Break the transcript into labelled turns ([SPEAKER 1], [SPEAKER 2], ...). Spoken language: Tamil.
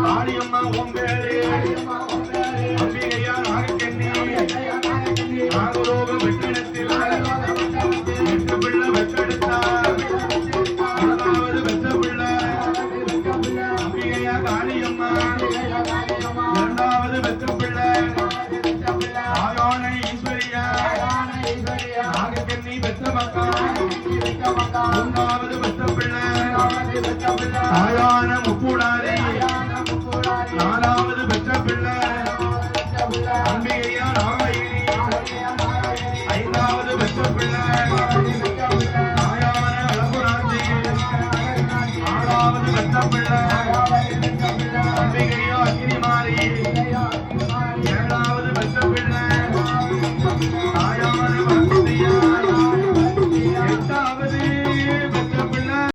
[SPEAKER 1] ஆடியம்மா உம்பேரே அம்பிகையா நாகக்கண்ணி நாகலோக வெற்றிடத்தில் வெற்ற பிள்ளை வெற்றெடுத்தார் இரண்டாவது வெற்ற பிள்ளை அம்பிகையா காளியம்மா இரண்டாவது வெற்ற பிள்ளை ஆயோனை ஈஸ்வரியா நாகக்கண்ணி வெற்ற மக்கா